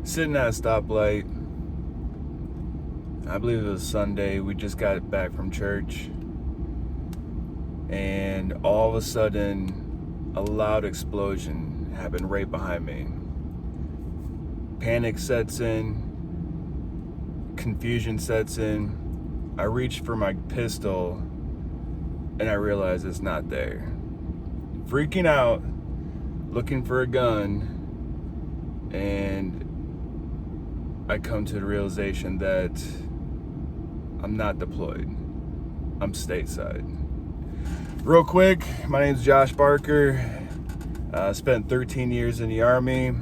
sitting at a stoplight. I believe it was Sunday. We just got back from church. And all of a sudden, a loud explosion happened right behind me. Panic sets in. Confusion sets in. I reach for my pistol and I realize it's not there. Freaking out, looking for a gun, and I come to the realization that I'm not deployed. I'm stateside. Real quick, my name's Josh Barker. Spent 13 years in the Army,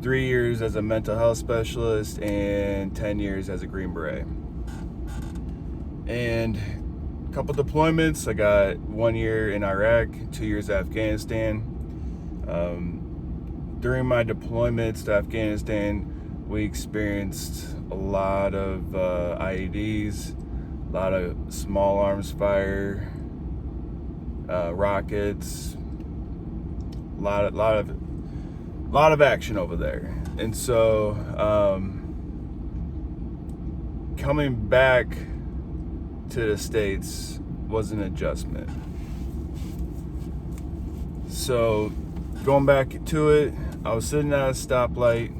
3 years as a mental health specialist, and 10 years as a Green Beret. And a couple deployments. I got 1 year in Iraq, 2 years in Afghanistan. During my deployments to Afghanistan, we experienced a lot of IEDs, a lot of small arms fire, rockets, a lot of action over there. And so coming back to the States was an adjustment. So going back to it, I was sitting at a stoplight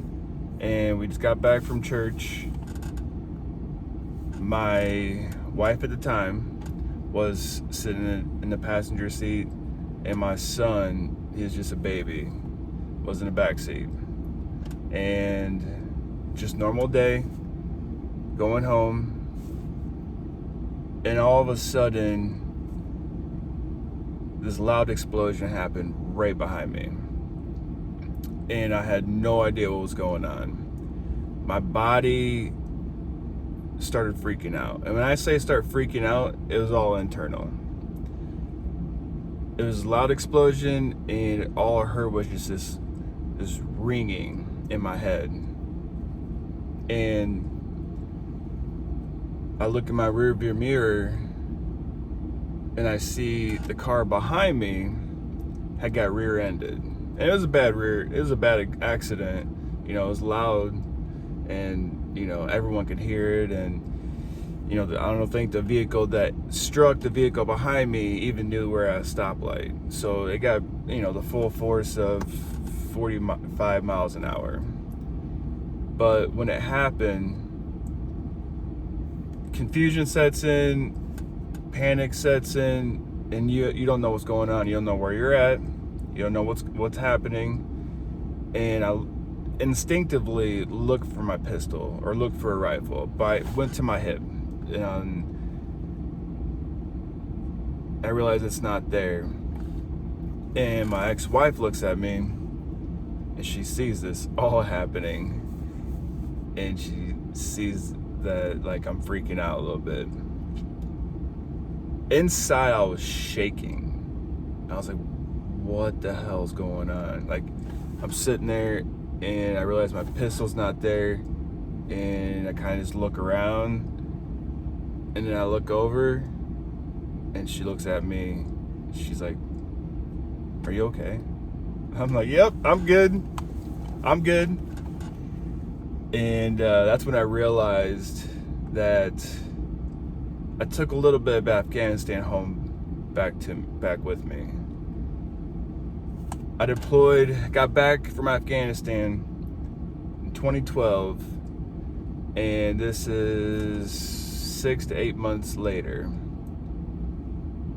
and we just got back from church. My wife at the time was sitting in the passenger seat, and my son, he was just a baby, was in the back seat. And just normal day, going home, and all of a sudden this loud explosion happened right behind me, and I had no idea what was going on. My body started freaking out, and when I say start freaking out, it was all internal. It was a loud explosion, and all I heard was just this ringing in my head. And I look in my rearview mirror and I see the car behind me had got rear-ended. And it was a bad accident. You know, it was loud, and you know, everyone could hear it. And you know, I don't think the vehicle that struck the vehicle behind me even knew we're at a stoplight. So it got, you know, the full force of 45 miles an hour. But when it happened, confusion sets in, panic sets in, and you don't know what's going on. You don't know where you're at. You don't know what's happening. And I instinctively looked for my pistol or looked for a rifle, but I went to my hip, and I realized it's not there. And my ex-wife looks at me and she sees this all happening, and she sees that like I'm freaking out a little bit. Inside I was shaking. I was like, what the hell's going on? Like, I'm sitting there and I realize my pistol's not there, and I kind of just look around, and then I look over and she looks at me. She's like, are you okay? I'm like, yep, I'm good. And that's when I realized that I took a little bit of Afghanistan home back with me. I deployed, got back from Afghanistan in 2012, and this is 6 to 8 months later.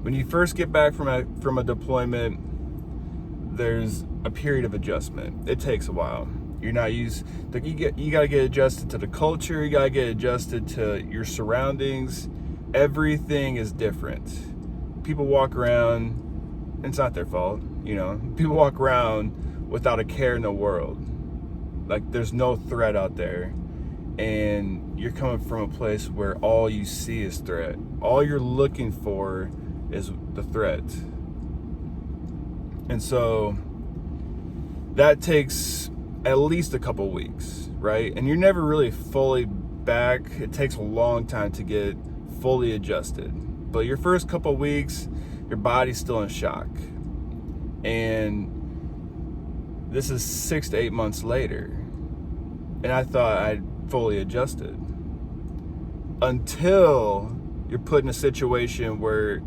When you first get back from a deployment, there's a period of adjustment. It takes a while. You're not used. You gotta get adjusted to the culture. You gotta get adjusted to your surroundings. Everything is different. People walk around, and it's not their fault, you know. People walk around without a care in the world. Like, there's no threat out there, and you're coming from a place where all you see is threat. All you're looking for is the threat. And so that takes at least a couple weeks, right? And you're never really fully back. It takes a long time to get fully adjusted. But your first couple weeks, your body's still in shock. And this is 6 to 8 months later. And I thought I'd fully adjusted. Until you're put in a situation where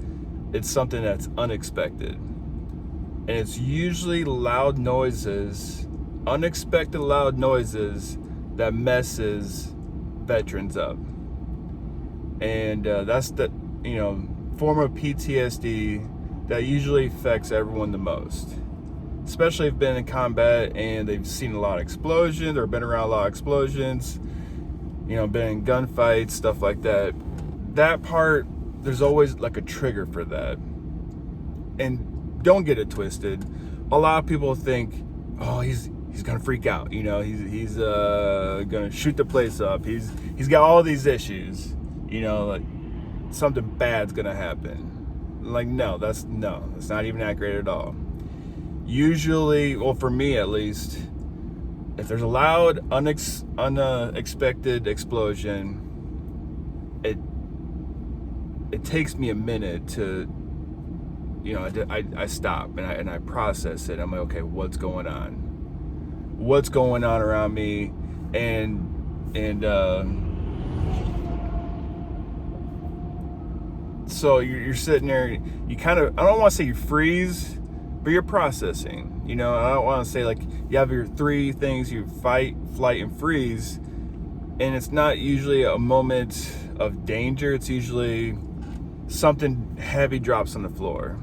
it's something that's unexpected. And it's usually loud noises, unexpected loud noises, that messes veterans up. And that's the, form of PTSD that usually affects everyone the most. Especially if they've been in combat and they've seen a lot of explosions or been around a lot of explosions, been in gunfights, stuff like that. That part, there's always like a trigger for that. And don't get it twisted. A lot of people think, oh, he's gonna freak out. He's gonna shoot the place up. He's got all these issues. Like something bad's gonna happen. Like no, that's not even accurate at all. Usually, well, for me at least, if there's a loud, unexpected explosion, it takes me a minute to, I stop and I process it. I'm like, okay, what's going on? What's going on around me? And so you're sitting there, you kind of, I don't want to say you freeze, but you're processing. I don't want to say like you have your three things: you fight, flight, and freeze. And it's not usually a moment of danger. It's usually something heavy drops on the floor.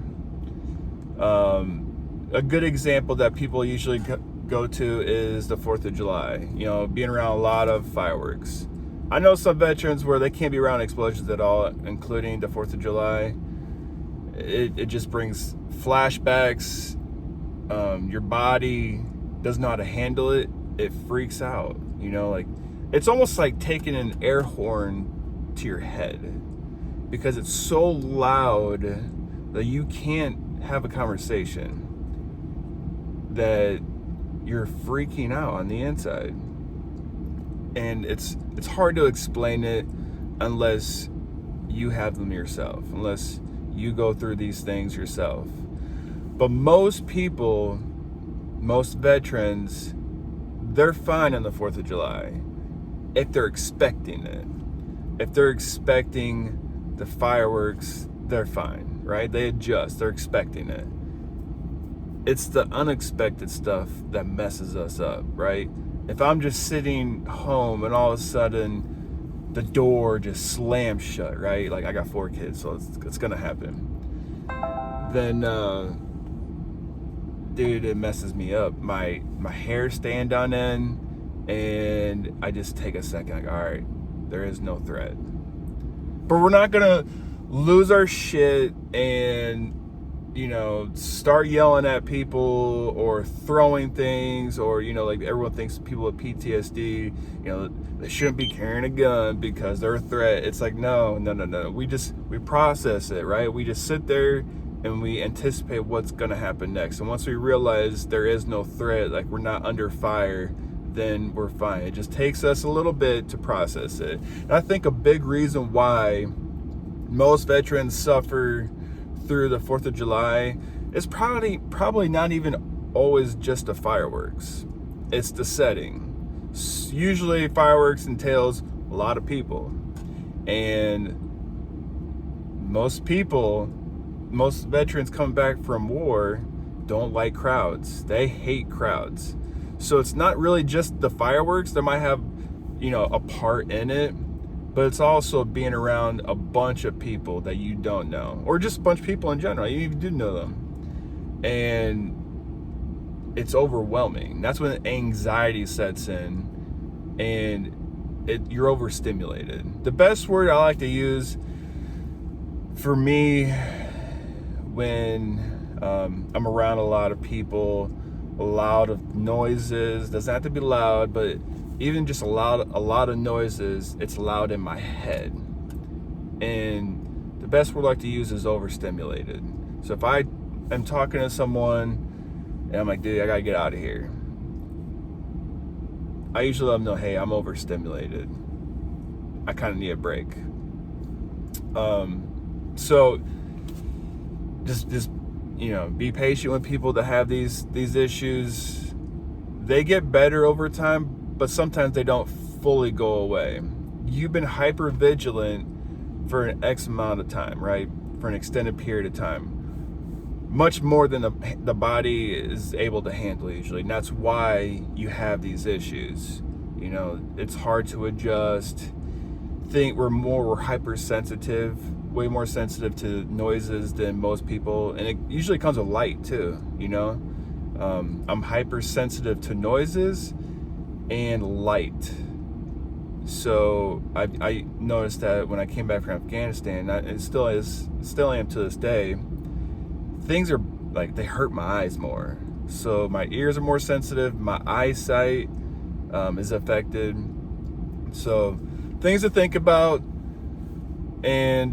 A good example that people usually go to is the 4th of July. Being around a lot of fireworks. I know some veterans where they can't be around explosions at all, including the 4th of July. It just brings flashbacks. Your body doesn't know how to handle it. It freaks out. Like it's almost like taking an air horn to your head, because it's so loud that you can't have a conversation, that you're freaking out on the inside. And it's hard to explain it unless you have them yourself, unless you go through these things yourself. But most people, most veterans, they're fine on the 4th of July if they're expecting it. If they're expecting the fireworks, they're fine, right? They adjust, they're expecting it. It's the unexpected stuff that messes us up, right? If I'm just sitting home and all of a sudden the door just slams shut, right? Like I got 4 kids, so it's gonna happen. Then, dude, it messes me up. My hair stand on end, and I just take a second, like, all right, there is no threat. But we're not gonna lose our shit and start yelling at people or throwing things, or like everyone thinks people with PTSD, they shouldn't be carrying a gun because they're a threat. It's like no. We process it, right? We just sit there and we anticipate what's gonna happen next. And once we realize there is no threat, like we're not under fire, then we're fine. It just takes us a little bit to process it. And I think a big reason why most veterans suffer through the 4th of July is probably not even always just the fireworks. It's the setting. Usually fireworks entails a lot of people, and most veterans coming back from war don't like crowds. They hate crowds. So it's not really just the fireworks that might have a part in it, but it's also being around a bunch of people that you don't know, or just a bunch of people in general. You even do know them. And it's overwhelming. That's when anxiety sets in, and you're overstimulated. The best word I like to use for me when I'm around a lot of people, a lot of noises, doesn't have to be loud, but even just a lot of noises, it's loud in my head. And the best word I like to use is overstimulated. So if I am talking to someone and I'm like, dude, I gotta get out of here, I usually let them know, hey, I'm overstimulated. I kind of need a break. So just be patient with people that have these issues. They get better over time, but sometimes they don't fully go away. You've been hypervigilant for an X amount of time, right? For an extended period of time. Much more than the body is able to handle usually. And that's why you have these issues. You know, it's hard to adjust. We're hypersensitive, way more sensitive to noises than most people. And it usually comes with light too, you know? I'm hypersensitive to noises and light. So I noticed that when I came back from Afghanistan, and still am to this day, things are like, they hurt my eyes more. So my ears are more sensitive, my eyesight is affected. So things to think about, and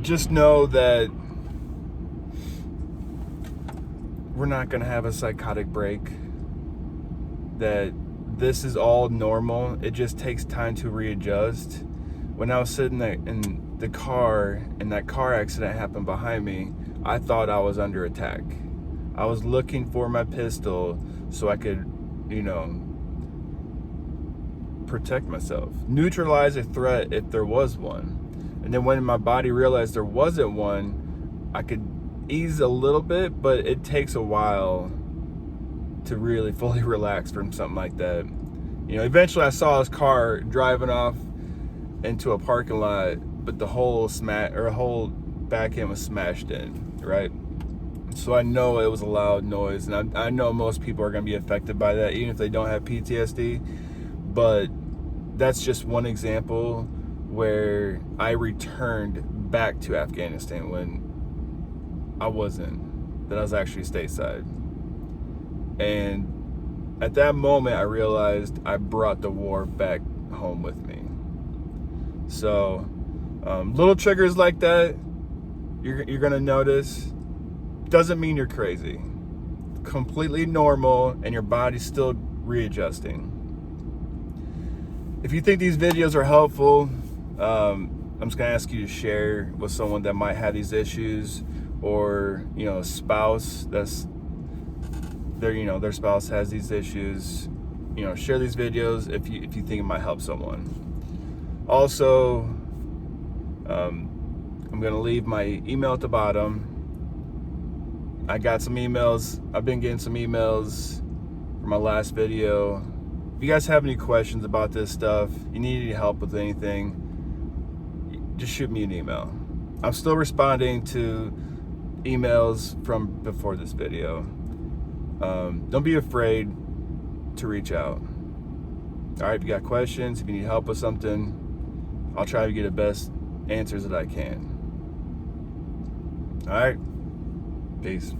just know that we're not gonna have a psychotic break, that this is all normal. It just takes time to readjust. When I was sitting there in the car and that car accident happened behind me, I thought I was under attack. I was looking for my pistol so I could, you know, protect myself, neutralize a threat if there was one. And then when my body realized there wasn't one, I could ease a little bit, but it takes a while to really fully relax from something like that. You know, eventually I saw his car driving off into a parking lot, but the whole back end was smashed in, right? So I know it was a loud noise, and I know most people are going to be affected by that, even if they don't have PTSD. But that's just one example where I returned back to Afghanistan when I wasn't, that I was actually stateside. And at that moment, I realized I brought the war back home with me. So little triggers like that, you're gonna notice. Doesn't mean you're crazy. Completely normal, and your body's still readjusting. If you think these videos are helpful, I'm just gonna ask you to share with someone that might have these issues, or you know, a spouse that's their spouse has these issues. You know, share these videos if you think it might help someone. Also, I'm gonna leave my email at the bottom. I got some emails. I've been getting some emails from my last video. If you guys have any questions about this stuff, you need any help with anything, just shoot me an email. I'm still responding to emails from before this video. Don't be afraid to reach out. All right, if you got questions, if you need help with something, I'll try to get the best answers that I can. All right, peace.